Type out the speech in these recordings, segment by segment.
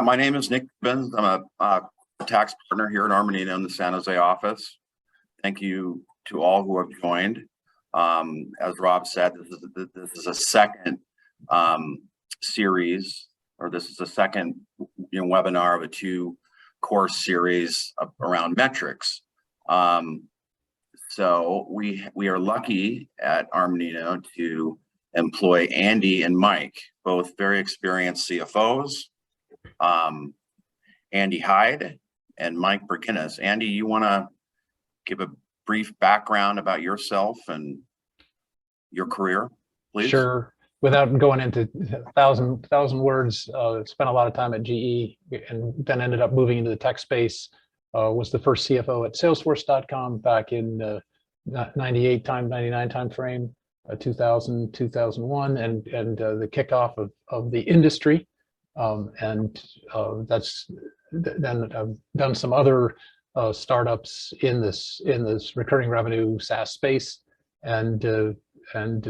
My name is Nick Benz. I'm a tax partner here at Armanino in the San Jose office. Thank you to all who have joined. As Rob said, this is a second series, or this is a second webinar of a two-course series around metrics. So we are lucky at Armanino to employ Andy and Mike, both very experienced CFOs. Andy Hyde and Mike Burginis. Andy, you want to give a brief background about yourself and your career, please? Sure. Without going into thousand words, spent a lot of time at GE and then ended up moving into the tech space. Was the first CFO at Salesforce.com back in 99 time frame, 2000, 2001, and the kickoff of the industry. That's then I've done some other startups in this recurring revenue SaaS space, and joined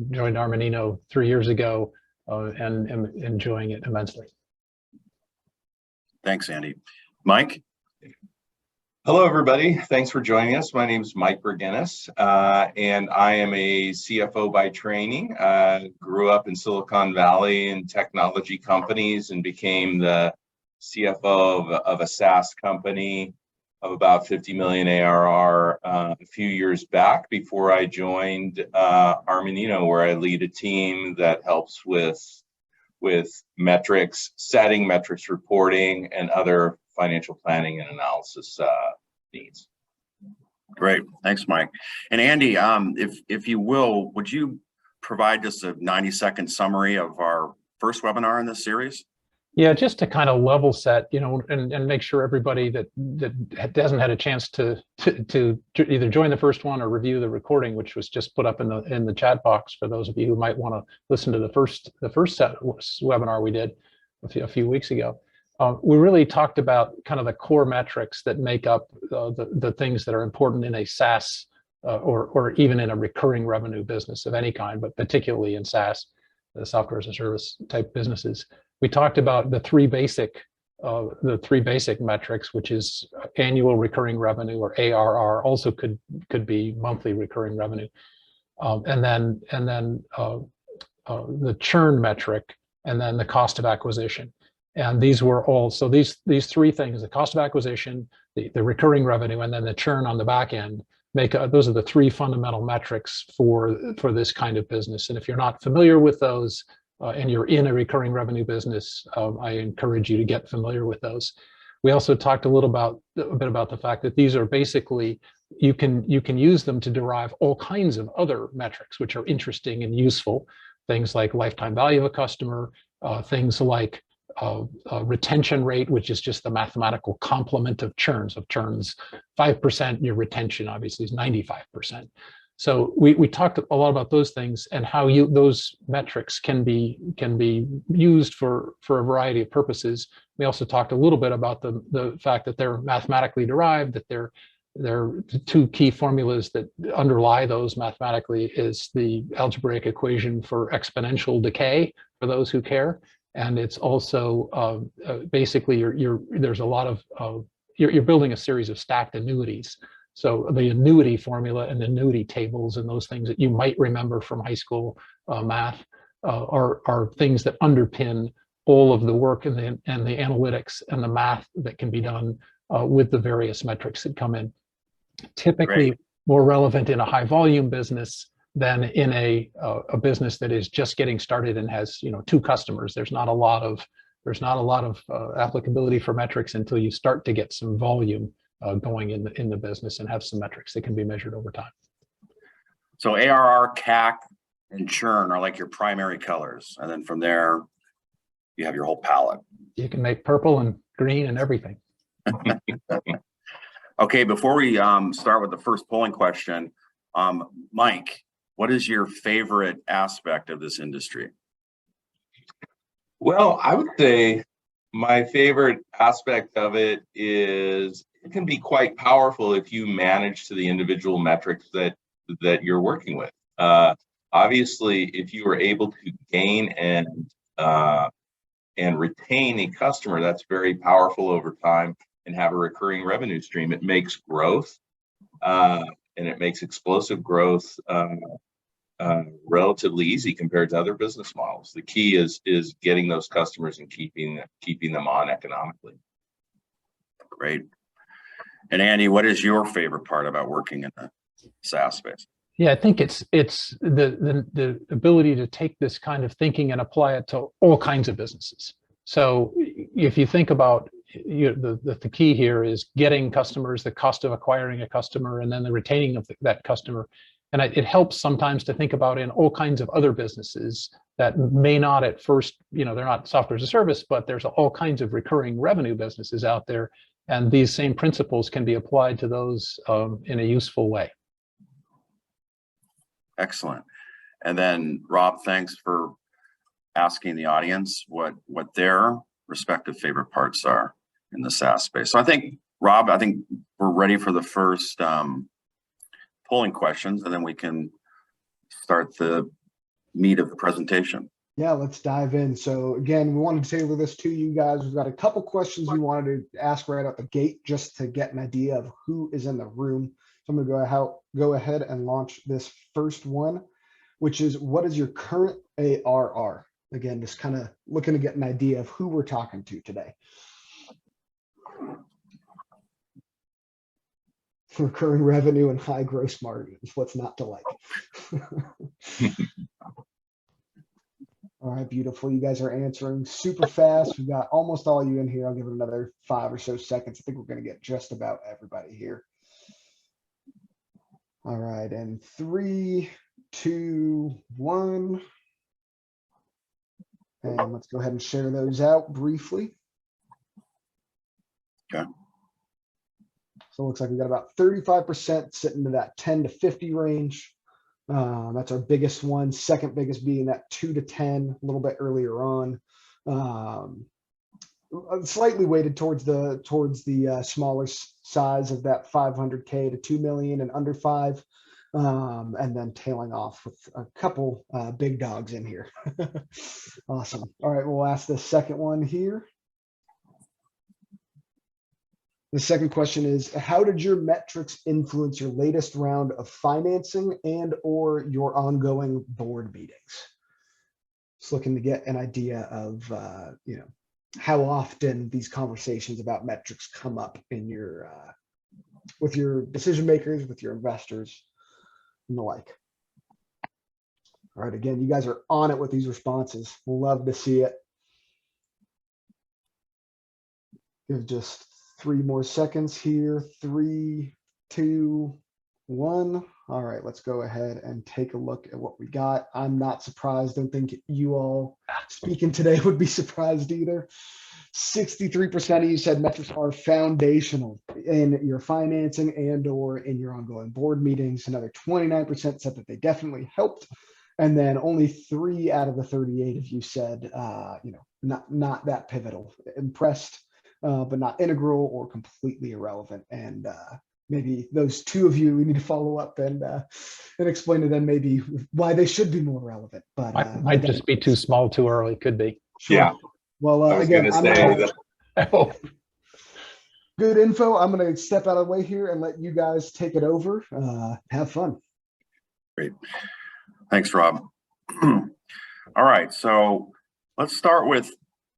Armanino 3 years ago, and am enjoying it immensely. Thanks, Andy. Mike? Hello, everybody. Thanks for joining us. My name is Mike Burginis, and I am a CFO by training. Grew up in Silicon Valley in technology companies and became the CFO of a SaaS company of about 50 million ARR a few years back before I joined Armanino, where I lead a team that helps with metrics, setting metrics reporting, and other financial planning and analysis needs. Great, thanks, Mike. And Andy, if you will, would you provide just a 90-second summary of our first webinar in this series? Yeah, just to kind of level set, and make sure everybody that hasn't had a chance to either join the first one or review the recording, which was just put up in the chat box for those of you who might want to listen to the first webinar we did a few weeks ago. We really talked about kind of the core metrics that make up the things that are important in a SaaS or even in a recurring revenue business of any kind, but particularly in SaaS, the software as a service type businesses. We talked about the three basic metrics, which is annual recurring revenue, or ARR, also could be monthly recurring revenue, and then the churn metric, and then the cost of acquisition. And these were all, so these three things: the cost of acquisition, the recurring revenue, and then the churn on the back end, those are the three fundamental metrics for this kind of business. And if you're not familiar with those, and you're in a recurring revenue business, I encourage you to get familiar with those. We also talked a bit about the fact that these are basically, you can use them to derive all kinds of other metrics which are interesting and useful. Things like lifetime value of a customer, things like retention rate, which is just the mathematical complement of churns. Of churns 5%, your retention obviously is 95%. So we talked a lot about those things and how those metrics can be used for a variety of purposes. We also talked a little bit about the fact that they're mathematically derived, that there are two key formulas that underlie those mathematically is the algebraic equation for exponential decay, for those who care. And it's also basically there's a lot of you're building a series of stacked annuities. So the annuity formula and the annuity tables and those things that you might remember from high school math are things that underpin all of the work and the analytics and the math that can be done with the various metrics that come in. Typically more relevant in a high volume business than in a business that is just getting started and has two customers. There's not a lot of applicability for metrics until you start to get some volume going in the business and have some metrics that can be measured over time. So ARR, CAC, and churn are like your primary colors, and then from there you have your whole palette. You can make purple and green and everything. Okay, before we start with the first polling question, Mike, what is your favorite aspect of this industry? Well, I would say my favorite aspect of it is it can be quite powerful if you manage to the individual metrics that you're working with. Obviously, if you are able to gain and and retain a customer, that's very powerful over time, and have a recurring revenue stream. It makes growth and it makes explosive growth relatively easy compared to other business models. The key is getting those customers and keeping them on economically. Great. And Andy, what is your favorite part about working in the SaaS space? Yeah, I think it's the ability to take this kind of thinking and apply it to all kinds of businesses. So if you think about the key here is getting customers, the cost of acquiring a customer, and then the retaining of that customer. And it helps sometimes to think about in all kinds of other businesses that may not at first, they're not software as a service, but there's all kinds of recurring revenue businesses out there. And these same principles can be applied to those in a useful way. Excellent. And then Rob, thanks for asking the audience what their respective favorite parts are in the SaaS space. So I think, Rob, we're ready for the first polling questions, and then we can start the meat of the presentation. Yeah, let's dive in. So again, we wanted to tailor this to you guys. We've got a couple questions we wanted to ask right out the gate just to get an idea of who is in the room. So I'm going to go ahead and launch this first one, which is, what is your current ARR? Again, just kind of looking to get an idea of who we're talking to today. Recurring revenue and high gross margins. What's not to like? All right, beautiful. You guys are answering super fast. We've got almost all you in here. I'll give it another 5 or so seconds. I think we're going to get just about everybody here. All right, and 3, 2, 1. And let's go ahead and share those out briefly. Okay. So it looks like we got about 35% sitting to that 10 to 50 range. That's our biggest one. Second biggest being that 2 to 10, a little bit earlier on. Slightly weighted towards the smaller size of that 500K to 2 million and under 5. And then tailing off with a couple big dogs in here. Awesome. All right, we'll ask the second one here. The second question is, how did your metrics influence your latest round of financing and or your ongoing board meetings? Just looking to get an idea of, how often these conversations about metrics come up in your, with your decision makers, with your investors, and the like. All right, again, you guys are on it with these responses. Love to see it. Give just 3 more seconds here. 3, 2, 1. All right, let's go ahead and take a look at what we got. I'm not surprised. Don't think you all speaking today would be surprised either. 63% of you said metrics are foundational in your financing and or in your ongoing board meetings. Another 29% said that they definitely helped. And then only 3 out of the 38 of you said, not that pivotal. Impressed, but not integral or completely irrelevant. And maybe those 2 of you, we need to follow up and explain to them maybe why they should be more relevant. But might just be too small, too early. Could be. Sure. Yeah. Well, again, good info. I'm going to step out of the way here and let you guys take it over. Have fun. Great. Thanks, Rob. All right, so let's start with,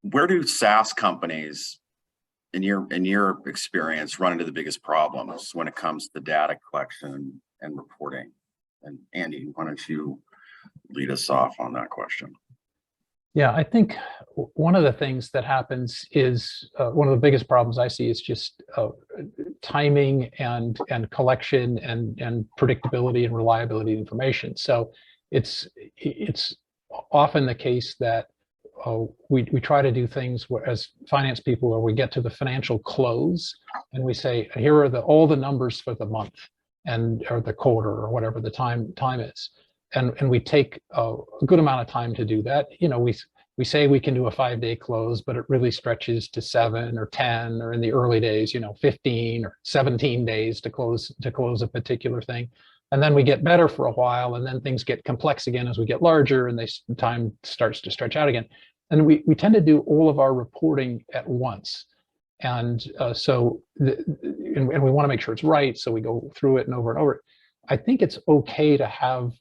where do SaaS companies, in your experience, run into the biggest problems when it comes to data collection and reporting? And Andy, why don't you lead us off on that question? Yeah, I think one of the things that happens is one of the biggest problems I see is just timing and collection and predictability and reliability of information. So it's often the case that we try to do things as finance people where we get to the financial close and we say, here are all the numbers for the month or the quarter or whatever the time is. And we take a good amount of time to do that. We say we can do a 5-day close, but it really stretches to 7 or 10, or in the early days, 15 or 17 days to close a particular thing. And then we get better for a while, and then things get complex again as we get larger, and time starts to stretch out again. And we tend to do all of our reporting at once. And and we want to make sure it's right, so we go through it and over. I think it's okay to have,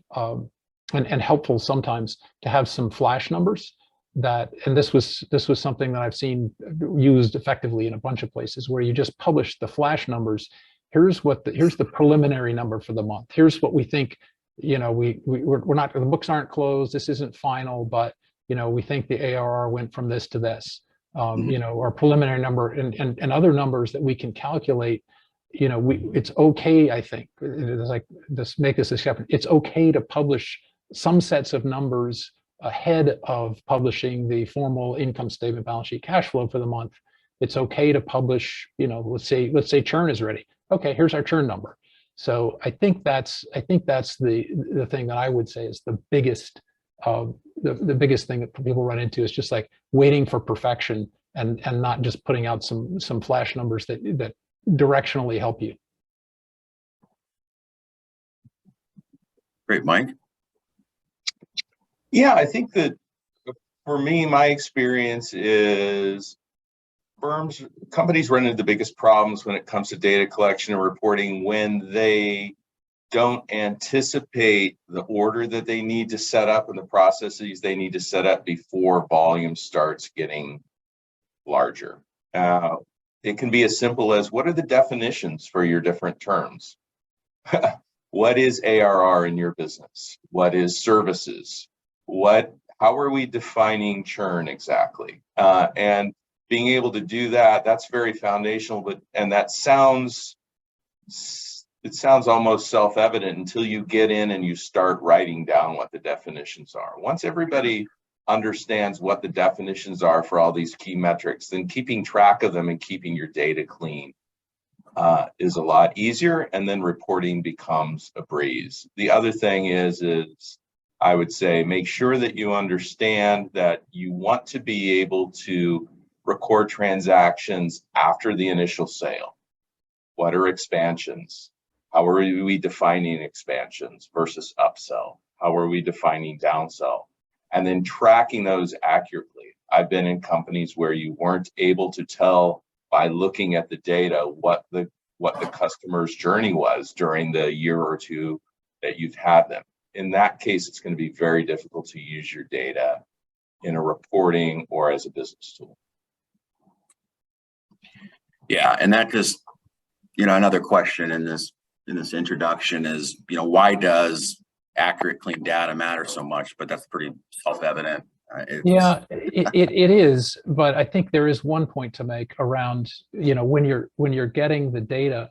and helpful sometimes to have some flash numbers that, and this was something that I've seen used effectively in a bunch of places, where you just publish the flash numbers. Here's the preliminary number for the month. Here's what we think, we're not, the books aren't closed, this isn't final, but we think the ARR went from this to this. Our preliminary number and other numbers that we can calculate. It's okay, I think, it's like this, make this exception. It's okay to publish some sets of numbers ahead of publishing the formal income statement, balance sheet, cash flow for the month. It's okay to publish, let's say churn is ready. Okay, here's our churn number. So I think that's the thing that I would say is the biggest the biggest thing that people run into, is just like waiting for perfection and not just putting out some flash numbers that directionally help you. Great, Mike. Yeah, I think that for me, my experience is companies run into the biggest problems when it comes to data collection and reporting when they don't anticipate the order that they need to set up and the processes they need to set up before volume starts getting larger. It can be as simple as, what are the definitions for your different terms? What is ARR in your business? What is services? How are we defining churn exactly? And being able to do that, that's very foundational, and it sounds almost self-evident until you get in and you start writing down what the definitions are. Once everybody understands what the definitions are for all these key metrics, then keeping track of them and keeping your data clean is a lot easier, and then reporting becomes a breeze. The other thing is I would say, make sure that you understand that you want to be able to record transactions after the initial sale. What are expansions? How are we defining expansions versus upsell? How are we defining downsell? And then tracking those accurately. I've been in companies where you weren't able to tell by looking at the data what the customer's journey was during the year or two that you've had them. In that case, it's going to be very difficult to use your data in a reporting or as a business tool. Yeah, and that just, another question in this introduction is, why does accurate, clean data matter so much? But that's pretty self-evident. Yeah, it is, but I think there is one point to make around, when you're getting the data.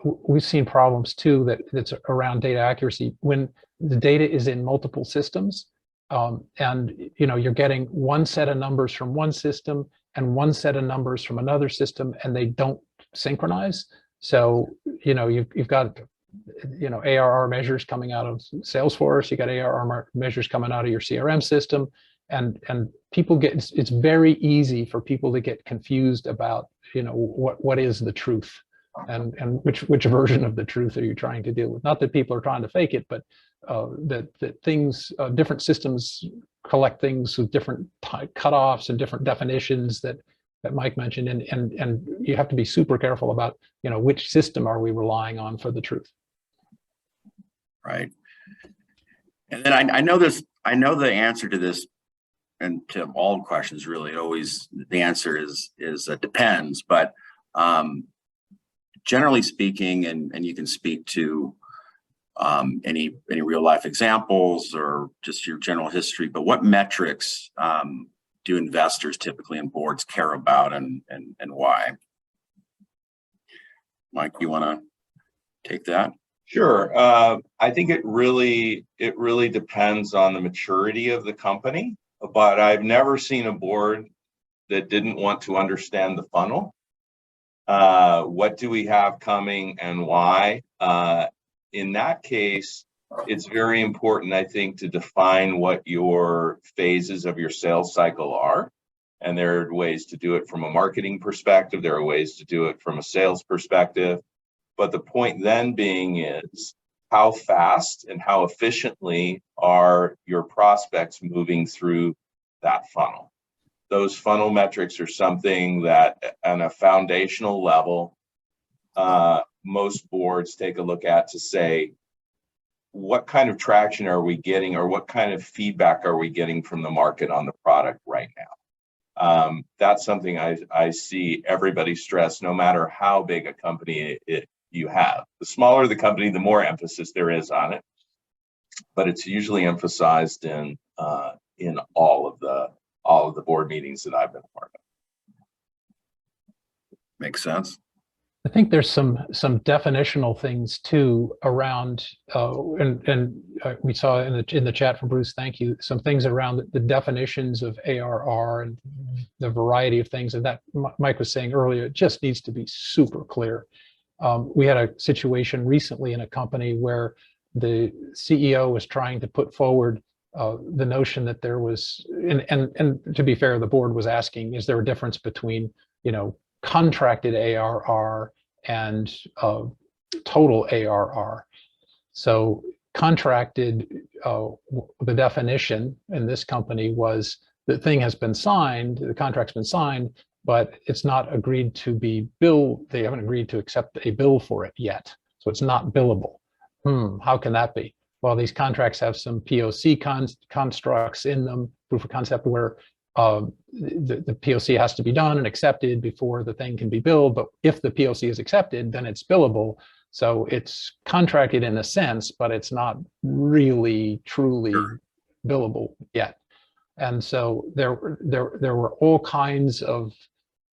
We've seen problems too that's around data accuracy when the data is in multiple systems, and you're getting one set of numbers from one system and one set of numbers from another system, and they don't synchronize. So you've got ARR measures coming out of Salesforce, you got ARR measures coming out of your CRM system, and people it's very easy for people to get confused about what is the truth. And which version of the truth are you trying to deal with? Not that people are trying to fake it, but that things, different systems collect things with different cutoffs and different definitions that Mike mentioned, and you have to be super careful about which system are we relying on for the truth. Right. And then I know the answer to this, and to all questions really. Always the answer is depends, but generally speaking, and you can speak to any real life examples or just your general history, but what metrics do investors typically and boards care about, and why? Mike, you want to take that? Sure. I think it really depends on the maturity of the company, but I've never seen a board that didn't want to understand the funnel. What do we have coming and why? In that case, it's very important, I think, to define what your phases of your sales cycle are. And there are ways to do it from a marketing perspective. There are ways to do it from a sales perspective. But the point then being is, how fast and how efficiently are your prospects moving through that funnel. Those funnel metrics are something that on a foundational level, most boards take a look at to say, what kind of traction are we getting, or what kind of feedback are we getting from the market on the product right now? That's something I see everybody stress, no matter how big a company you have. The smaller the company, the more emphasis there is on it, but it's usually emphasized in all of the board meetings that I've been a part of. Makes sense. I think there's some definitional things too around, we saw in the chat from Bruce, thank you, some things around the definitions of ARR and the variety of things, and that Mike was saying earlier, it just needs to be super clear. We had a situation recently in a company where the CEO was trying to put forward the notion that there was, and to be fair, the board was asking, is there a difference between, contracted ARR and total ARR? So contracted, the definition in this company was the thing has been signed, the contract's been signed, but it's not agreed to be billed. They haven't agreed to accept a bill for it yet. So it's not billable. How can that be? Well, these contracts have some POC constructs in them, proof of concept, where the POC has to be done and accepted before the thing can be billed. But if the POC is accepted, then it's billable. So it's contracted in a sense, but it's not really truly billable yet. And so there were all kinds of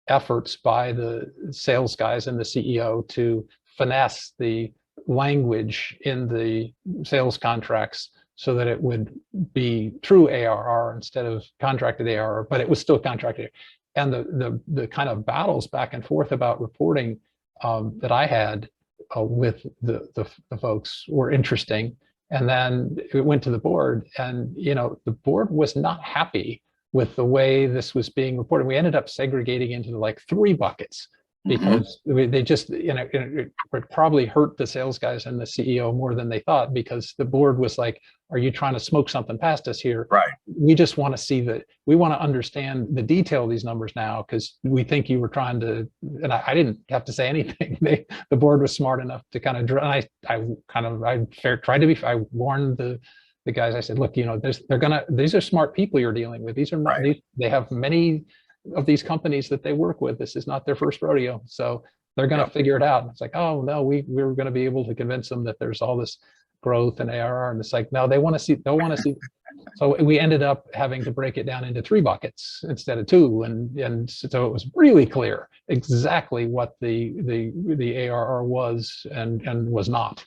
efforts by the sales guys and the CEO to finesse the language in the sales contracts so that it would be true ARR instead of contracted ARR, but it was still contracted. And the kind of battles back and forth about reporting that I had with the folks were interesting. And then it went to the board, and the board was not happy with the way this was being reported. We ended up segregating into like 3 buckets because they just, it probably hurt the sales guys and the CEO more than they thought, because the board was like, are you trying to smoke something past us here? Right. We just want to see we want to understand the detail of these numbers now, because we think you were trying to, and I didn't have to say anything. The board was smart enough to kind of, and I warned the guys. I said, look, these are smart people you're dealing with. These are not, they have many of these companies that they work with. This is not their first rodeo. So they're going to figure it out. And it's like, oh no, we were going to be able to convince them that there's all this growth and ARR. And it's like, no, they'll want to see. So we ended up having to break it down into 3 buckets instead of 2. And so it was really clear exactly what the ARR was and was not.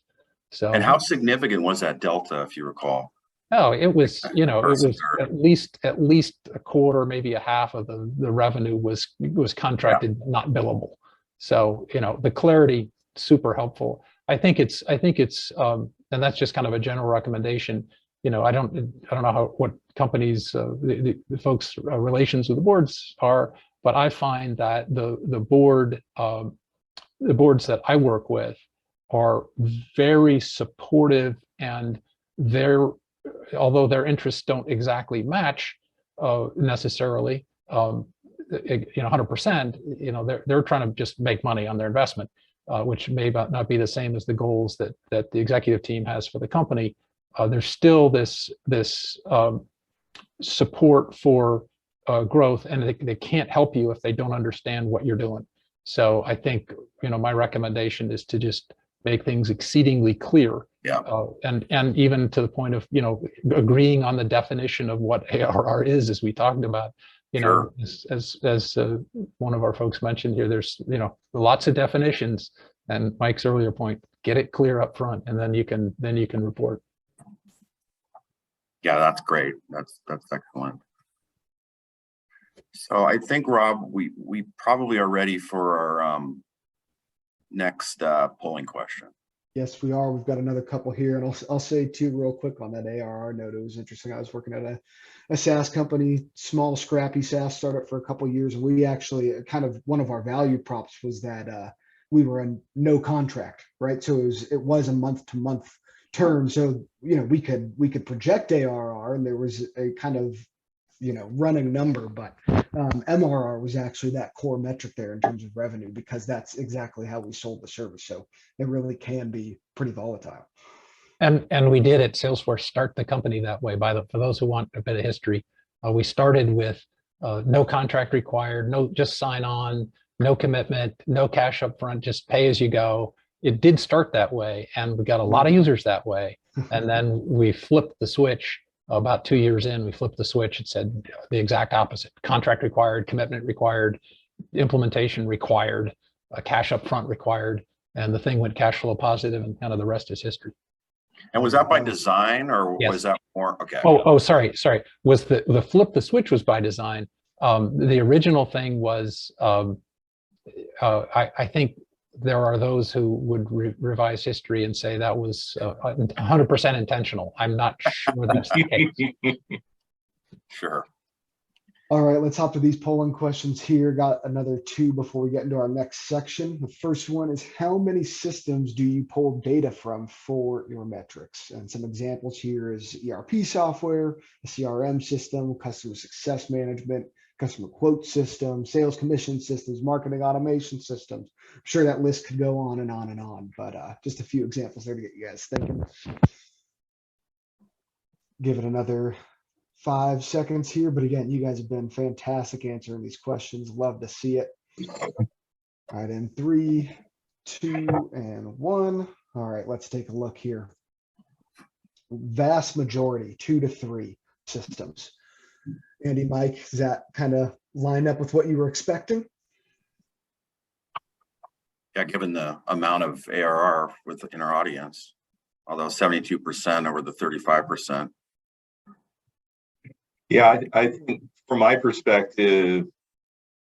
So. And how significant was that delta, if you recall? Oh, it was, it was at least a quarter, maybe a half of the revenue was contracted, not billable. So, the clarity, super helpful. I think it's, and that's just kind of a general recommendation. I don't know what companies, the folks' relations with the boards are, but I find that the boards that I work with are very supportive, and although their interests don't exactly match necessarily, 100%, they're trying to just make money on their investment, which may not be the same as the goals that the executive team has for the company. There's still this support for growth, and they can't help you if they don't understand what you're doing. So I think, my recommendation is to just make things exceedingly clear. Yeah. And even to the point of, agreeing on the definition of what ARR is, as we talked about, as one of our folks mentioned here, there's, lots of definitions, and Mike's earlier point, get it clear up front, and then you can report. Yeah, that's great. That's excellent. So I think, Rob, we probably are ready for our next polling question. Yes, we are. We've got another couple here, and I'll say too real quick on that ARR note. It was interesting. I was working at a SaaS company, small, scrappy SaaS startup for a couple of years, and we actually kind of one of our value props was that we were in no contract, right? So it was a month-to-month term. So we could project ARR, and there was a kind of running number, but MRR was actually that core metric there in terms of revenue, because that's exactly how we sold the service. So it really can be pretty volatile. And we did at Salesforce start the company that way. For those who want a bit of history, we started with no contract required, just sign on, no commitment, no cash up front, just pay as you go. It did start that way, and we got a lot of users that way. And then we flipped the switch about 2 years in. We flipped the switch and said the exact opposite: contract required, commitment required, implementation required, cash up front required, and the thing went cash flow positive, and kind of the rest is history. And was that by design, or Yes. was that more? Okay. Oh, sorry. Was the flip the switch was by design. The original thing was, I think there are those who would revise history and say that was 100% intentional. I'm not sure that's the case. Sure. All right, let's hop to these polling questions here. Got another 2 before we get into our next section. The first one is, how many systems do you pull data from for your metrics? And some examples here is ERP software, a CRM system, customer success management, customer quote system, sales commission systems, marketing automation systems. I'm sure that list could go on and on and on, but just a few examples there to get you guys thinking. Give it another 5 seconds here, but again, you guys have been fantastic answering these questions. Love to see it. All right, in 3, 2, and 1. All right, let's take a look here. Vast majority, 2 to 3 systems. Andy, Mike, does that kind of line up with what you were expecting? Yeah, given the amount of ARR within our audience, although 72% over the 35%. Yeah, I think from my perspective,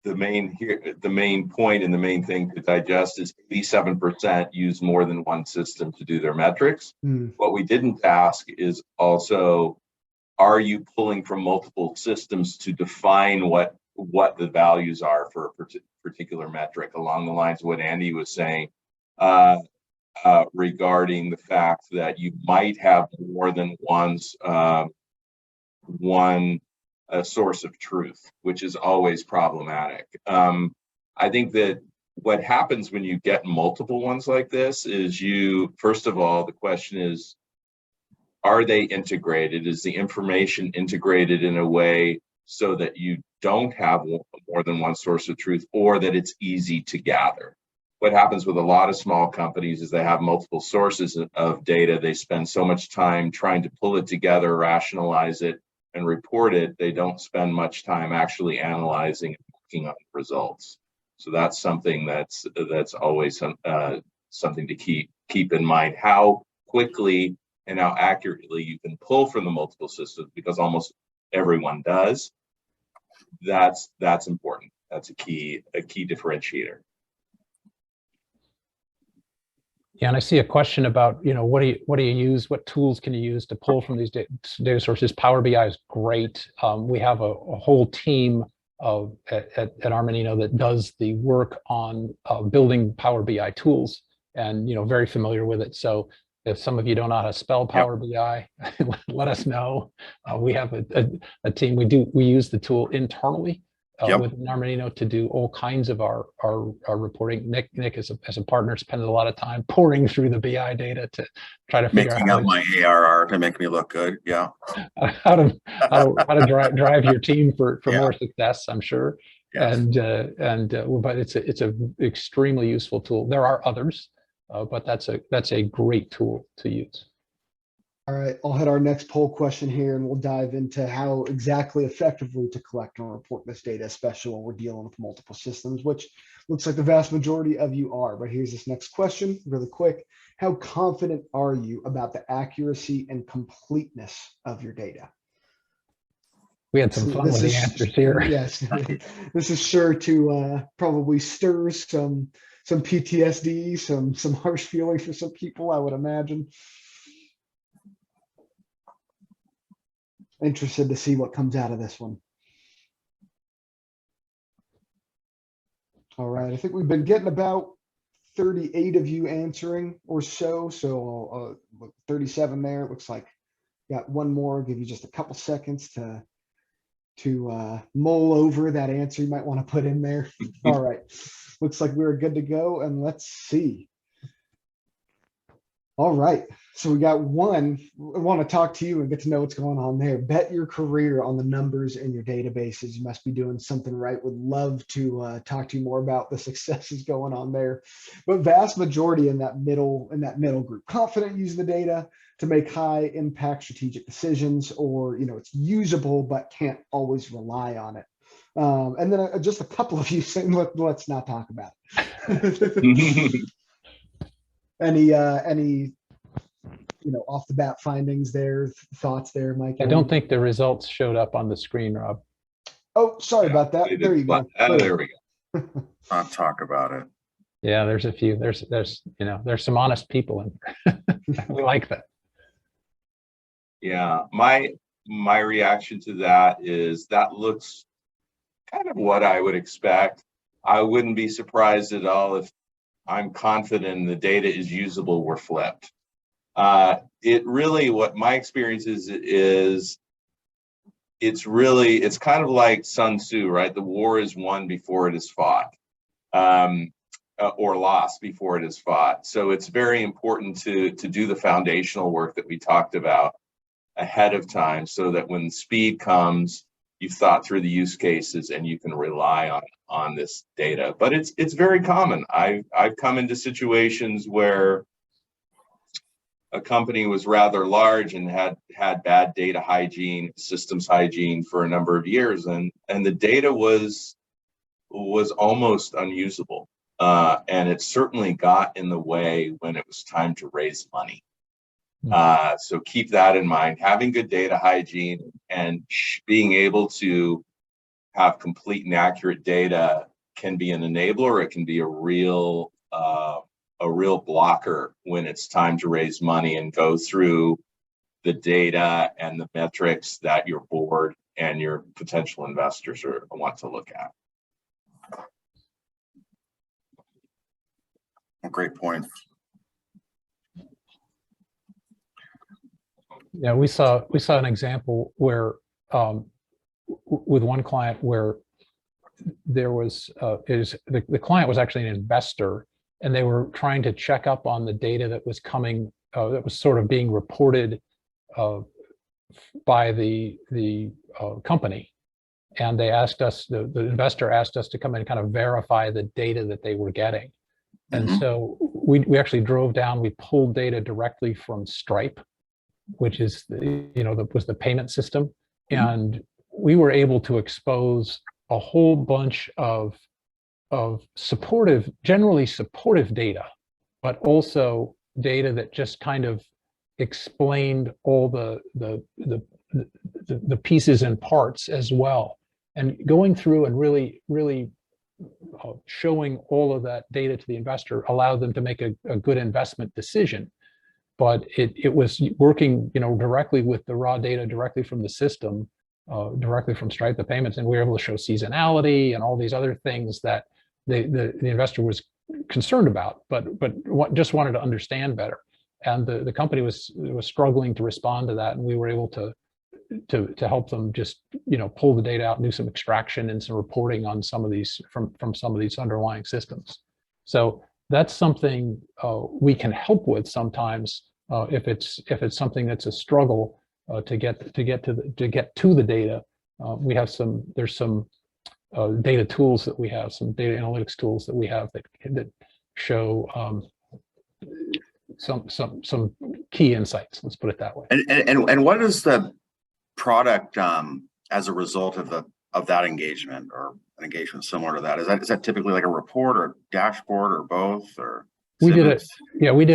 the main point and the main thing to digest is 87% use more than one system to do their metrics. What we didn't ask is also, are you pulling from multiple systems to define what the values are for a particular metric, along the lines of what Andy was saying regarding the fact that you might have more than one source of truth, which is always problematic. I think that what happens when you get multiple ones like this is first of all, the question is, are they integrated? Is the information integrated in a way so that you don't have more than one source of truth, or that it's easy to gather? What happens with a lot of small companies is they have multiple sources of data. They spend so much time trying to pull it together, rationalize it, and report it. They don't spend much time actually analyzing and working on the results. So that's something that's always something to keep in mind. How quickly and how accurately you can pull from the multiple systems, because almost everyone does. That's important. That's a key differentiator. Yeah, and I see a question about, what do you use? What tools can you use to pull from these data sources? Power BI is great. We have a whole team at Armanino that does the work on building Power BI tools, and very familiar with it. So if some of you don't know how to spell Power BI, let us know. We have a team. We use the tool internally with Armanino to do all kinds of our reporting. Nick as a partner spends a lot of time pouring through the BI data to try to figure Making out up my ARR to make me look good. Yeah. how to drive your team for more success, I'm sure. Yes. But it's a extremely useful tool. There are others, but that's a great tool to use. All right, I'll hit our next poll question here, and we'll dive into how exactly effectively to collect and report this data, especially when we're dealing with multiple systems, which looks like the vast majority of you are. But here's this next question, really quick. How confident are you about the accuracy and completeness of your data? We had some fun with the answers here. Yes, this is sure to probably stir some PTSD, some harsh feelings for some people, I would imagine. Interested to see what comes out of this one. All right, I think we've been getting about 38 of you answering or so. So 37 there. It looks like got one more. I'll give you just a couple seconds to mull over that answer you might want to put in there. All right, looks like we're good to go, and let's see. All right, so we got one. I want to talk to you and get to know what's going on there. Bet your career on the numbers in your databases. You must be doing something right. Would love to talk to you more about the successes going on there. But vast majority in that middle group, confident using the data to make high impact strategic decisions, or it's usable but can't always rely on it. And then just a couple of you saying, let's not talk about it. Any off the bat findings there, thoughts there, Mike? I don't think the results showed up on the screen, Rob. Oh, sorry about that. There you go. There we go. Not talk about it. Yeah, there's a few. There's some honest people in there. We like that. Yeah, my reaction to that is that looks kind of what I would expect. I wouldn't be surprised at all if I'm confident the data is usable were flipped. It really, what my experience is it's kind of like Sun Tzu, right? The war is won before it is fought, or lost before it is fought. So it's very important to do the foundational work that we talked about ahead of time, so that when speed comes, you've thought through the use cases and you can rely on this data. But it's very common. I've come into situations where a company was rather large and had bad data hygiene, systems hygiene for a number of years, and the data was almost unusable. And it certainly got in the way when it was time to raise money. So keep that in mind. Having good data hygiene and being able to have complete and accurate data can be an enabler. It can be a real blocker when it's time to raise money and go through the data and the metrics that your board and your potential investors want to look at. Great point. Yeah, we saw an example where with one client where there was the client was actually an investor, and they were trying to check up on the data that was coming, that was sort of being reported by the company. And they asked us, the investor asked us to come in and kind of verify the data that they were getting. And so we actually drove down, we pulled data directly from Stripe, which is was the payment system. And we were able to expose a whole bunch of generally supportive data, but also data that just kind of explained all the pieces and parts as well. And going through and really showing all of that data to the investor allowed them to make a good investment decision. But it was working, directly with the raw data, directly from the system, directly from Stripe, the payments, and we were able to show seasonality and all these other things that the investor was concerned about, but just wanted to understand better. And the company was struggling to respond to that, and we were able to help them just pull the data out and do some extraction and some reporting on some of these from some of these underlying systems. So that's something we can help with sometimes if it's something that's a struggle to get to the data. We have there's some data tools that we have, some data analytics tools that we have that show some key insights. Let's put it that way. And what is the product as a result of that engagement, or an engagement similar to that? Is that typically like a report or a dashboard or both? Or we did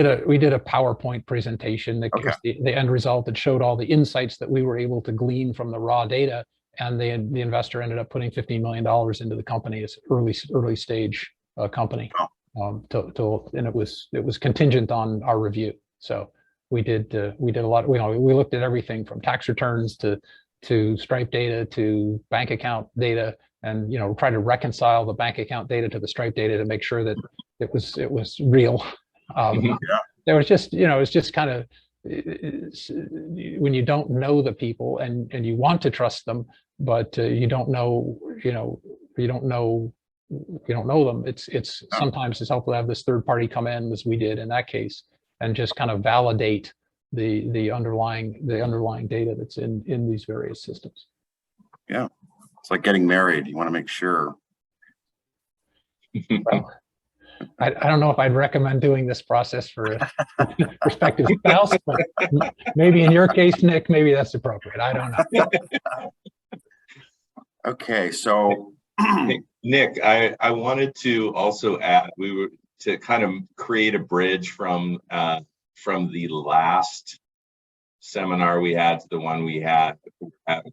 a PowerPoint presentation that gives the end result that showed all the insights that we were able to glean from the raw data, and the investor ended up putting $15 million into the company as early stage company. And it was contingent on our review. So we did a lot. We looked at everything from tax returns to Stripe data to bank account data, and try to reconcile the bank account data to the Stripe data to make sure that it was real. There was just it when you don't know the people and you want to trust them, but you don't know, you don't know them. It's sometimes it's helpful to have this third party come in, as we did in that case, and just kind of validate the underlying data that's in these various systems. Yeah, it's like getting married. You want to make sure. Well, I don't know if I'd recommend doing this process for a prospective spouse, but maybe in your case, Nick, maybe that's appropriate. I don't know. Okay, so Nick, I wanted to also add, we were to kind of create a bridge from the last seminar we had to the one we have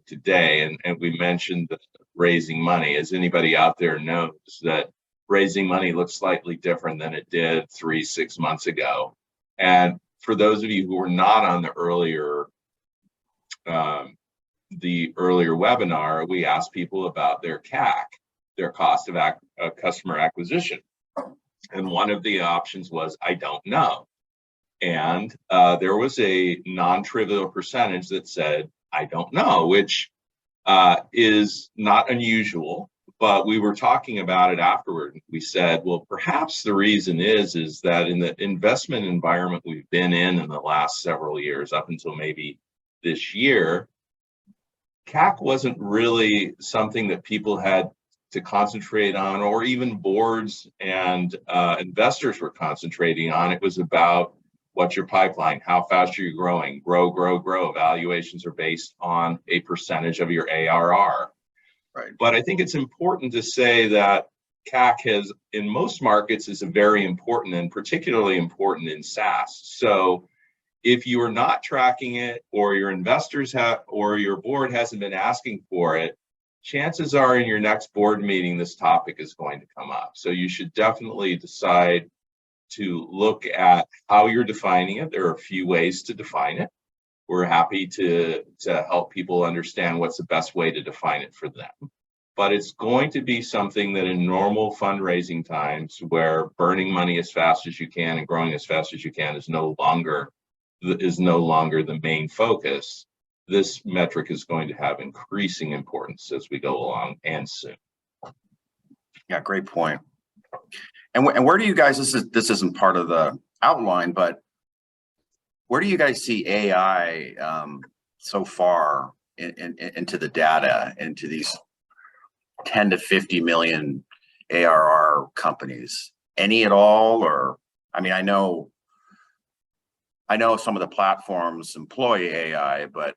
today, and we mentioned raising money. As anybody out there knows, that raising money looks slightly different than it did 3-6 months ago. And for those of you who were not on the earlier webinar, we asked people about their CAC, their cost of customer acquisition. And one of the options was, I don't know. And there was a non-trivial percentage that said, I don't know, which is not unusual, but we were talking about it afterward. We said, well, perhaps the reason is that in the investment environment we've been in the last several years, up until maybe this year, CAC wasn't really something that people had to concentrate on, or even boards and investors were concentrating on. It was about, what's your pipeline? How fast are you growing? Grow, grow, grow. Valuations are based on a percentage of your ARR. right. But I think it's important to say that CAC has, in most markets, is a very important, and particularly important in SaaS. So if you are not tracking it, or your investors have, or your board hasn't been asking for it, chances are in your next board meeting, this topic is going to come up. So you should definitely decide to look at how you're defining it. There are a few ways to define it. We're happy to help people understand what's the best way to define it for them. But it's going to be something that in normal fundraising times, where burning money as fast as you can and growing as fast as you can is no longer the main focus. This metric is going to have increasing importance as we go along, and soon. Yeah, great point. And where do you guys, this isn't part of the outline, but where do you guys see AI so far into the data, into these 10 to 50 million ARR companies? Any at all? Or, I mean, I know some of the platforms employ AI, but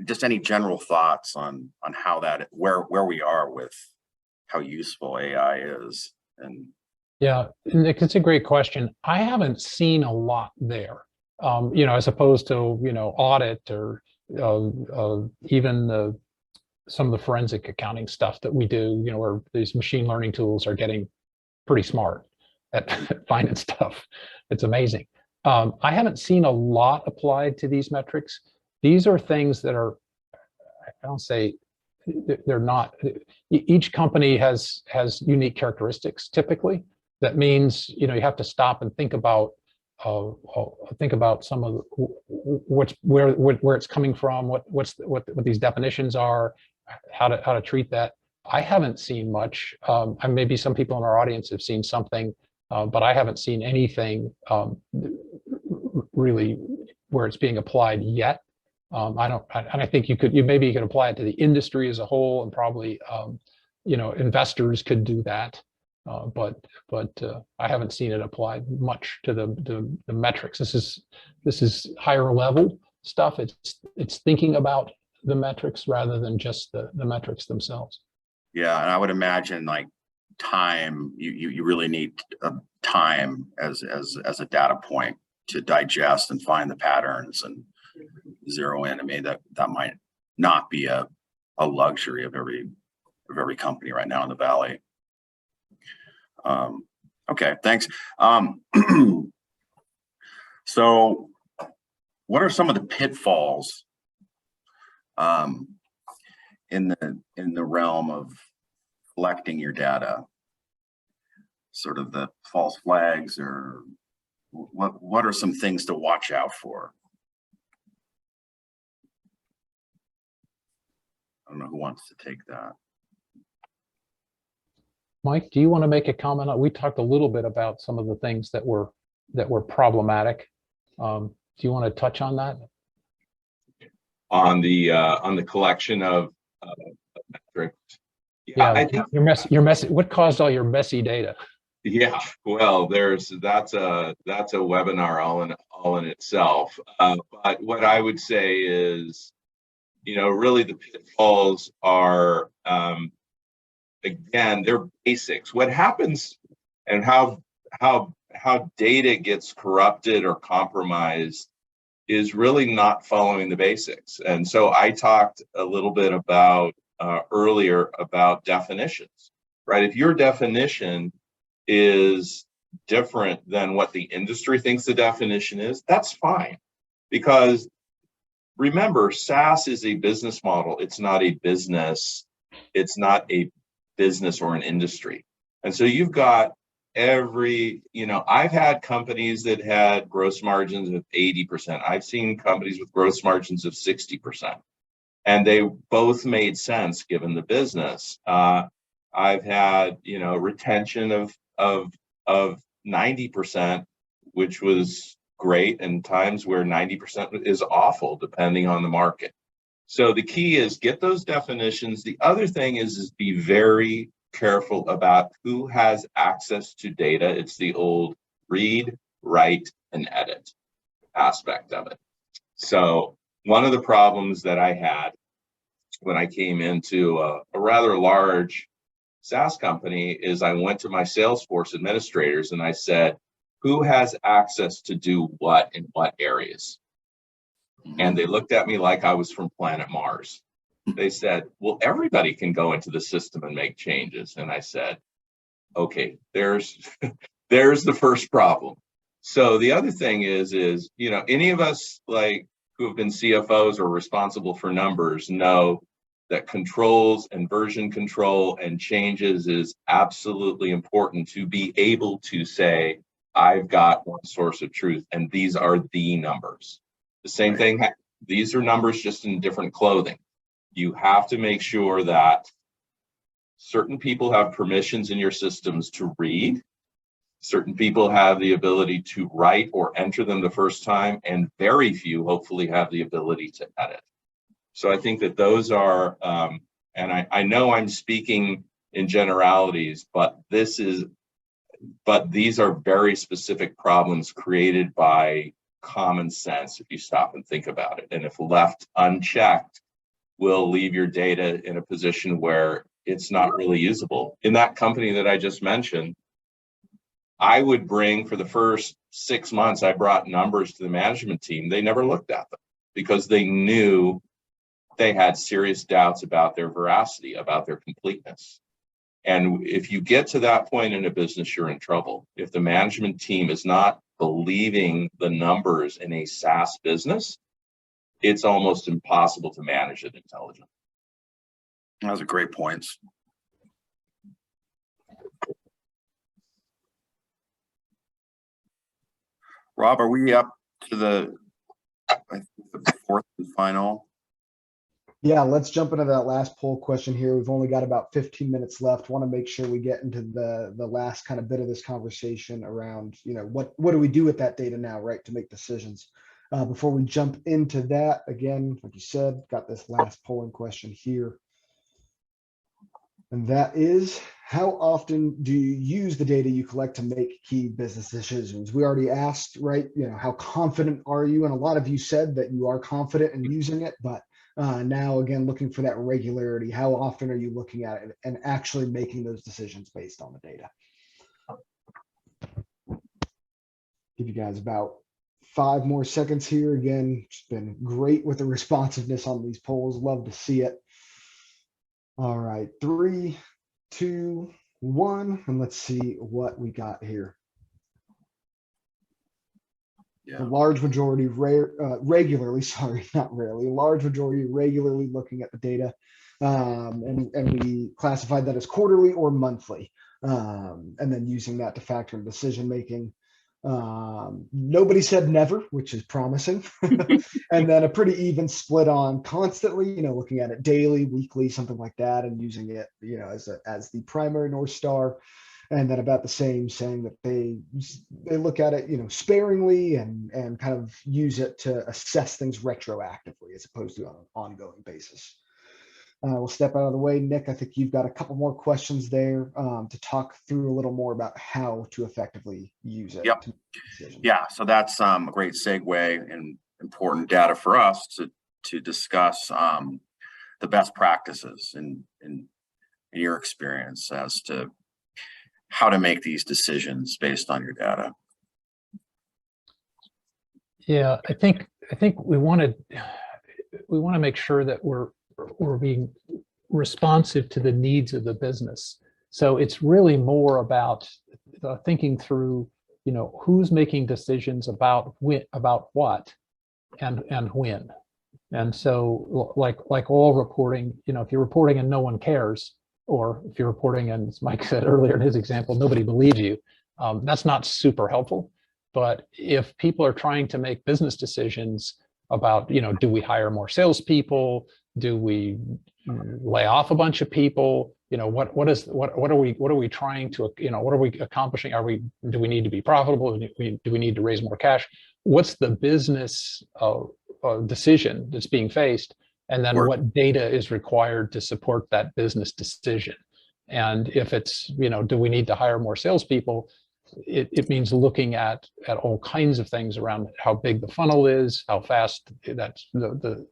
just any general thoughts on how that, where we are with how useful AI is. And Yeah, Nick, it's a great question. I haven't seen a lot there, as opposed to, audit or even some of the forensic accounting stuff that we do, where these machine learning tools are getting pretty smart at finding stuff. It's amazing. I haven't seen a lot applied to these metrics. These are things that are, I don't say they're not, each company has unique characteristics typically. That means, you have to stop and think about some of where it's coming from, what these definitions are, how to treat that. I haven't seen much. And maybe some people in our audience have seen something, but I haven't seen anything really where it's being applied yet. And I think you could apply it to the industry as a whole, and probably investors could do that. But I haven't seen it applied much to the metrics. This is higher level stuff. It's thinking about the metrics rather than just the metrics themselves. yeah, and I would imagine like time, you really need time as a data point to digest and find the patterns and zero in. I mean, that might not be a luxury of every company right now in the Valley. Okay, thanks. So what are some of the pitfalls in the realm of collecting your data? Sort of the false flags, or what are some things to watch out for? I don't know who wants to take that. Mike, do you want to make a comment on, we talked a little bit about some of the things that were problematic. Do you want to touch on that? On the collection of metrics. Yeah, I think your messy, what caused all your messy data? yeah, well, that's a webinar all in itself. But what I would say is, really the pitfalls are again, they're basics. What happens and how data gets corrupted or compromised is really not following the basics. And so I talked a little bit about earlier about definitions, right? If your definition is different than what the industry thinks the definition is, that's fine. Because remember, SaaS is a business model. It's not a business. It's not a business or an industry. And so you've got I've had companies that had gross margins of 80%. I've seen companies with gross margins of 60%. And they both made sense given the business. I've had, retention of 90%, which was great, and times where 90% is awful, depending on the market. So the key is get those definitions. The other thing is be very careful about who has access to data. It's the old read, write, and edit aspect of it. So one of the problems that I had when I came into a rather large SaaS company is I went to my Salesforce administrators and I said, who has access to do what in what areas? And they looked at me like I was from planet Mars. They said, well, everybody can go into the system and make changes. And I said, okay, there's the first problem. So the other thing is, any of us who have been CFOs or responsible for numbers know that controls and version control and changes is absolutely important to be able to say, I've got one source of truth, and these are the numbers. The same thing, these are numbers just in different clothing. You have to make sure that certain people have permissions in your systems to read. Certain people have the ability to write or enter them the first time, and very few hopefully have the ability to edit. So I think that those are, and I know I'm speaking in generalities, but these are very specific problems created by common sense if you stop and think about it. And if left unchecked, will leave your data in a position where it's not really usable. In that company that I just mentioned, I would bring, for the first 6 months, I brought numbers to the management team. They never looked at them because they knew they had serious doubts about their veracity, about their completeness. And if you get to that point in a business, you're in trouble. If the management team is not believing the numbers in a SaaS business, it's almost impossible to manage it intelligently. Those are great points. Rob, are we up to the fourth and final? Yeah, let's jump into that last poll question here. We've only got about 15 minutes left. Want to make sure we get into the last kind of bit of this conversation around, what do we do with that data now, right, to make decisions. Before we jump into that, again, like you said, got this last polling question here. And that is, how often do you use the data you collect to make key business decisions? We already asked, right, how confident are you? And a lot of you said that you are confident in using it, but now again, looking for that regularity. How often are you looking at it and actually making those decisions based on the data? Give you guys about 5 more seconds here. Again, it's been great with the responsiveness on these polls. Love to see it. All right, 3, 2, 1, and let's see what we got here. Yeah. A large majority regularly, sorry, not rarely, a large majority regularly looking at the data. And we classified that as quarterly or monthly. And then using that to factor in decision making. Nobody said never, which is promising. And then a pretty even split on constantly, looking at it daily, weekly, something like that, and using it, as the primary North Star. And then about the same, saying that they look at it, sparingly and kind of use it to assess things retroactively as opposed to on an ongoing basis. We'll step out of the way. Nick, I think you've got a couple more questions there to talk through a little more about how to effectively use it. Yep. Yeah, so that's a great segue and important data for us to discuss the best practices in your experience as to how to make these decisions based on your data. Yeah, I think we want to make sure that we're being responsive to the needs of the business. So it's really more about thinking through, who's making decisions about what and when. And so like all reporting, if you're reporting and no one cares, or if you're reporting and, as Mike said earlier in his example, nobody believes you, that's not super helpful. But if people are trying to make business decisions about, do we hire more salespeople? Do we lay off a bunch of people? What are we trying to, what are we accomplishing? Do we need to be profitable? Do we need to raise more cash? What's the business decision that's being faced? And then what data is required to support that business decision? And if it's, do we need to hire more salespeople? It means looking at all kinds of things around how big the funnel is, how fast that's the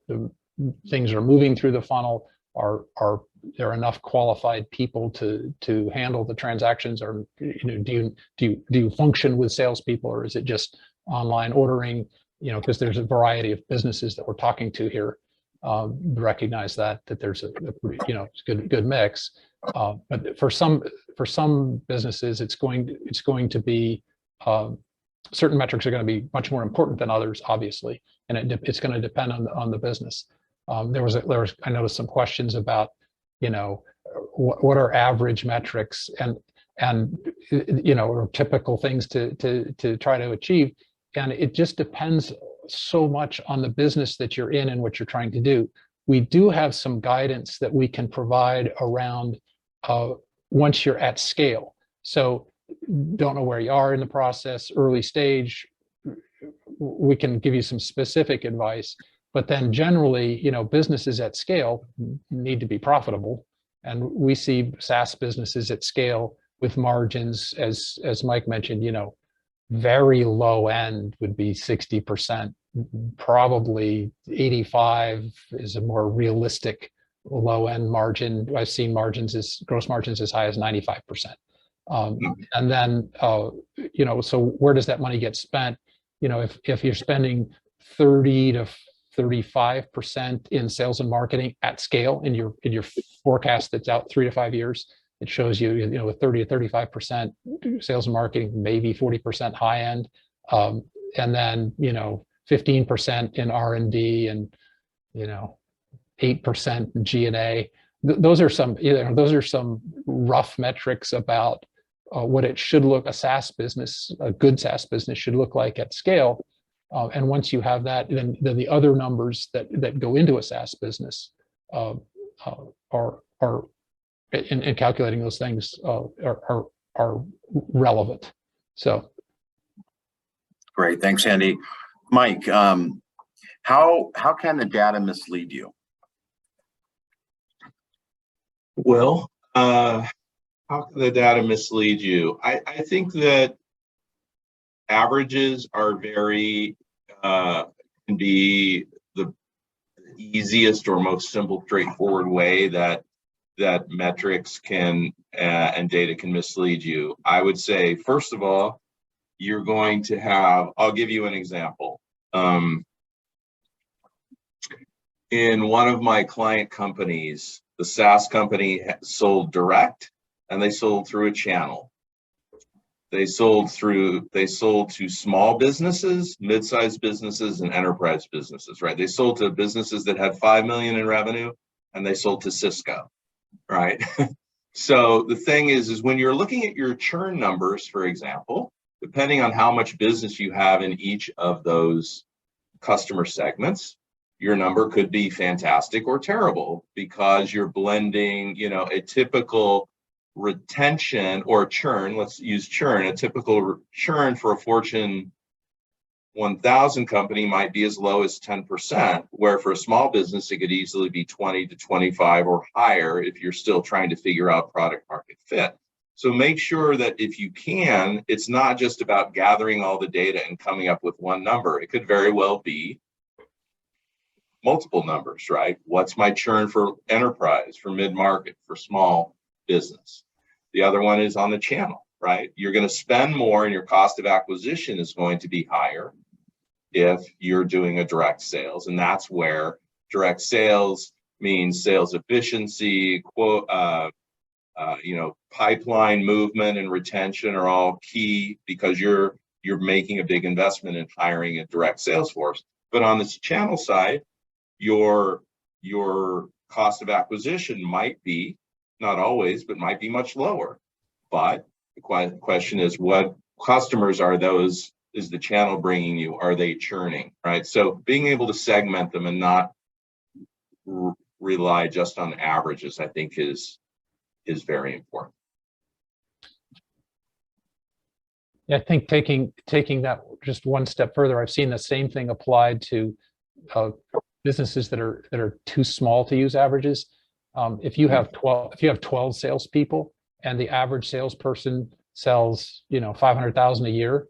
things are moving through the funnel. Are there enough qualified people to handle the transactions, or do you function with salespeople, or is it just online ordering? Because there's a variety of businesses that we're talking to here. Recognize that there's a good mix. But for some businesses, it's going to be certain metrics are going to be much more important than others, obviously, and it's going to depend on the business. I noticed some questions about, what are average metrics and or typical things to try to achieve, and it just depends so much on the business that you're in and what you're trying to do. We do have some guidance that we can provide around once you're at scale. So don't know where you are in the process, early stage, we can give you some specific advice. But then generally, businesses at scale need to be profitable. And we see SaaS businesses at scale with margins, as Mike mentioned, very low end would be 60%, probably 85 is a more realistic low end margin. I've seen gross margins as high as 95%. And then, so where does that money get spent? If you're spending 30 to 35% in sales and marketing at scale in your forecast that's out 3 to 5 years, it shows you, with 30 to 35% sales and marketing, maybe 40% high end, and then 15% in R&D and 8% in G&A. Those are some rough metrics about what it should look, a good SaaS business should look like at scale. And once you have that, then the other numbers that go into a SaaS business are in calculating those things are relevant. So great, thanks, Andy. Mike, how can the data mislead you? Well, how can the data mislead you? I think that averages are can be the easiest or most simple, straightforward way that metrics can and data can mislead you. I would say, first of all, you're going to have, I'll give you an example. In one of my client companies, the SaaS company sold direct and they sold through a channel. They sold to small businesses, mid-sized businesses, and enterprise businesses, right? They sold to businesses that had 5 million in revenue, and they sold to Cisco, right? So the thing is when you're looking at your churn numbers, for example, depending on how much business you have in each of those customer segments, your number could be fantastic or terrible because you're blending, a typical retention or churn. Let's use churn. A typical churn for a Fortune 1000 company might be as low as 10%, where for a small business, it could easily be 20 to 25 or higher if you're still trying to figure out product market fit. So make sure that if you can, it's not just about gathering all the data and coming up with one number. It could very well be multiple numbers, right? What's my churn for enterprise, for mid-market, for small business? The other one is on the channel, right? You're going to spend more and your cost of acquisition is going to be higher if you're doing a direct sales. And that's where direct sales means sales efficiency, pipeline movement and retention are all key because you're making a big investment in hiring a direct sales force. But on this channel side, your cost of acquisition might be, not always, but might be much lower. But the question is, what customers are those? Is the channel bringing you? Are they churning, right? So being able to segment them and not rely just on averages, I think is very important. Yeah, I think taking that just one step further, I've seen the same thing applied to businesses that are too small to use averages. If you have 12 salespeople and the average salesperson sells, $500,000 a year,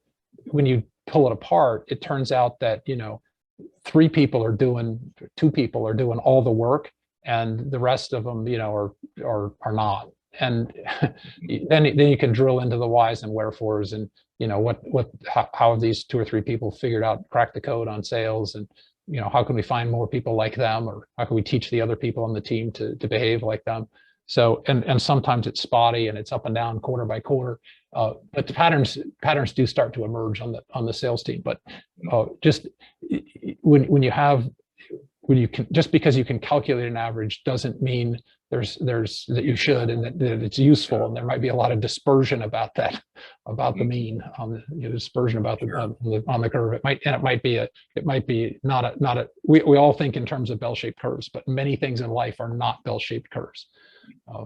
when you pull it apart, it turns out that, 2 people are doing all the work and the rest of them, are not. And then you can drill into the whys and wherefores and, how have these 2 or 3 people figured out, crack the code on sales, and, how can we find more people like them, or how can we teach the other people on the team to behave like them? So, and sometimes it's spotty and it's up and down quarter by quarter, but the patterns do start to emerge on the sales team. But just just because you can calculate an average doesn't mean there's that you should and that it's useful. And there might be a lot of dispersion about that, about the mean, dispersion about on the curve. It might be not a. We all think in terms of bell-shaped curves, but many things in life are not bell-shaped curves.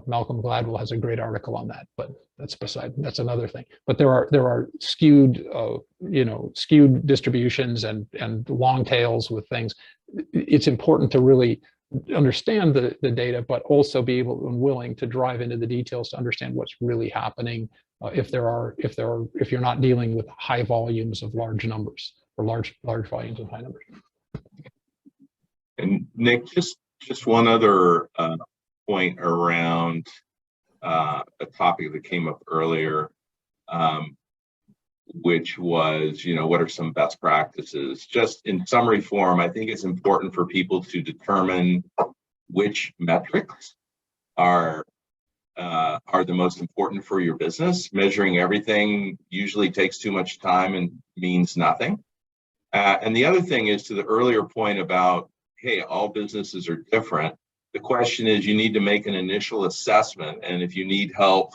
Malcolm Gladwell has a great article on that, but that's another thing. But there are skewed skewed distributions and long tails with things. It's important to really understand the data, but also be able and willing to drive into the details to understand what's really happening. If you're not dealing with high volumes of large numbers or large volumes of high numbers. And Nick, just one other point around a topic that came up earlier, which was, what are some best practices? Just in summary form, I think it's important for people to determine which metrics are the most important for your business. Measuring everything usually takes too much time and means nothing. And the other thing is, to the earlier point about, hey, all businesses are different. The question is, you need to make an initial assessment, and if you need help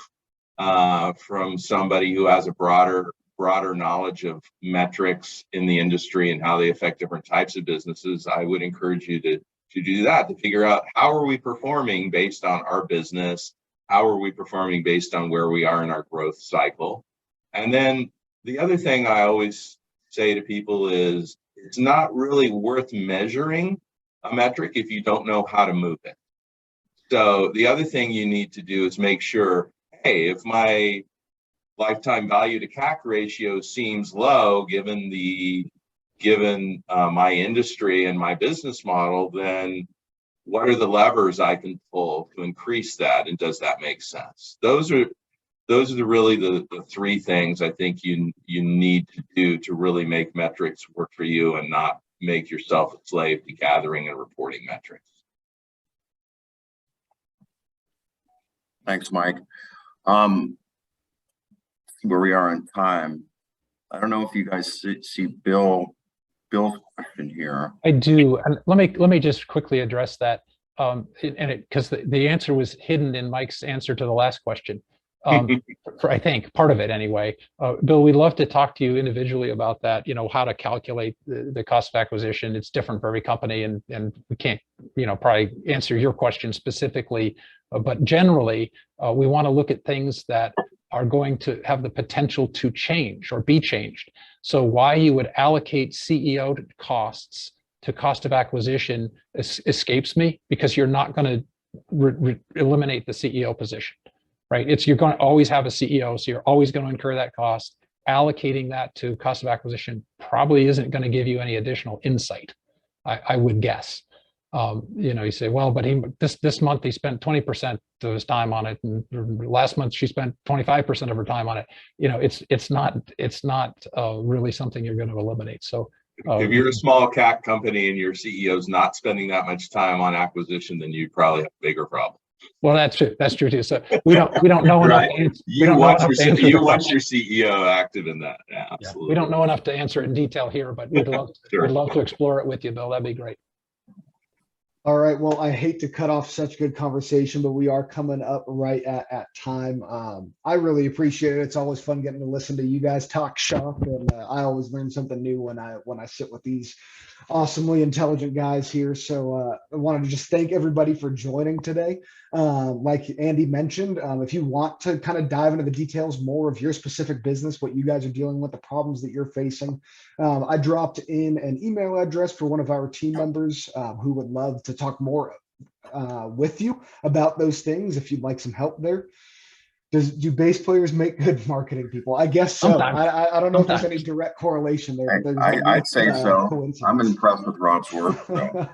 from somebody who has a broader knowledge of metrics in the industry and how they affect different types of businesses, I would encourage you to do that, to figure out how are we performing based on our business, how are we performing based on where we are in our growth cycle. And then the other thing I always say to people is, it's not really worth measuring a metric if you don't know how to move it. So the other thing you need to do is make sure, hey, if my lifetime value to CAC ratio seems low given my industry and my business model, then what are the levers I can pull to increase that, and does that make sense? Those are really the 3 things I think you need to do to really make metrics work for you and not make yourself a slave to gathering and reporting metrics. Thanks, Mike. Where we are on time, I don't know if you guys see Bill's question here. I do, and let me just quickly address that, because the answer was hidden in Mike's answer to the last question. for I think part of it anyway. Bill, we'd love to talk to you individually about that, how to calculate the cost of acquisition. It's different for every company, and we can't, probably answer your question specifically, but generally, we want to look at things that are going to have the potential to change or be changed. So why you would allocate CEO costs to cost of acquisition escapes me, because you're not going to eliminate the CEO position, right? You're going to always have a CEO, so you're always going to incur that cost. Allocating that to cost of acquisition probably isn't going to give you any additional insight, I would guess. You say, well, but this month he spent 20% of his time on it, and last month she spent 25% of her time on it. It's not really something you're going to eliminate. So if you're a small CAC company and your CEO's not spending that much time on acquisition, then you probably have a bigger problem. Well, that's true. That's true too. So we don't know enough. Right. You want your CEO active in that. Yeah, absolutely. Yeah, we don't know enough to answer it in detail here, but we'd love to explore it with you, Bill. That'd be great. All right. Well, I hate to cut off such good conversation, but we are coming up right at time. I really appreciate it. It's always fun getting to listen to you guys talk shop, and I always learn something new when I sit with these awesomely intelligent guys here. So I wanted to just thank everybody for joining today. Like Andy mentioned, if you want to kind of dive into the details more of your specific business, what you guys are dealing with, the problems that you're facing, I dropped in an email address for one of our team members who would love to talk more with you about those things if you'd like some help there. Do bass players make good marketing people? I guess so. I don't know if there's any direct correlation there. I'd say so. I'm impressed with Rob's work. So.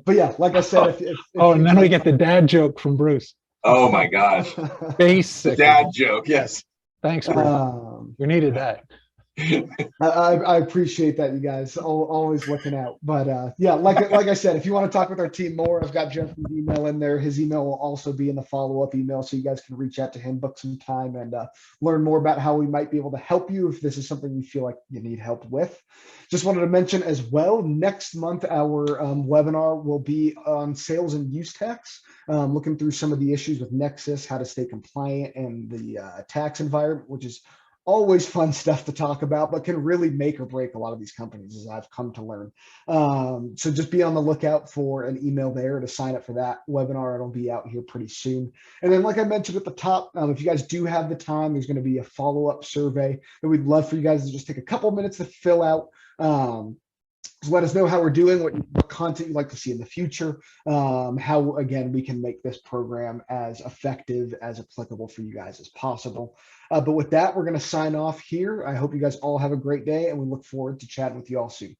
But yeah, like I said, and then we get the dad joke from Bruce. Oh my gosh. Basic dad joke. Yes. Thanks, Bruce. We needed that. I appreciate that, you guys always looking out. But yeah, like I said, if you want to talk with our team more, I've got Jeff's email in there. His email will also be in the follow-up email, so you guys can reach out to him, book some time, and learn more about how we might be able to help you if this is something you feel like you need help with. Just wanted to mention as well, next month our webinar will be on sales and use tax, looking through some of the issues with Nexus, how to stay compliant in the tax environment, which is always fun stuff to talk about, but can really make or break a lot of these companies, as I've come to learn. So just be on the lookout for an email there to sign up for that webinar. It'll be out here pretty soon. And then, like I mentioned at the top, if you guys do have the time, there's going to be a follow-up survey that we'd love for you guys to just take a couple minutes to fill out. Let us know how we're doing, what content you'd like to see in the future, how, again, we can make this program as effective, as applicable for you guys as possible. But with that, we're going to sign off here. I hope you guys all have a great day, and we look forward to chatting with you all soon.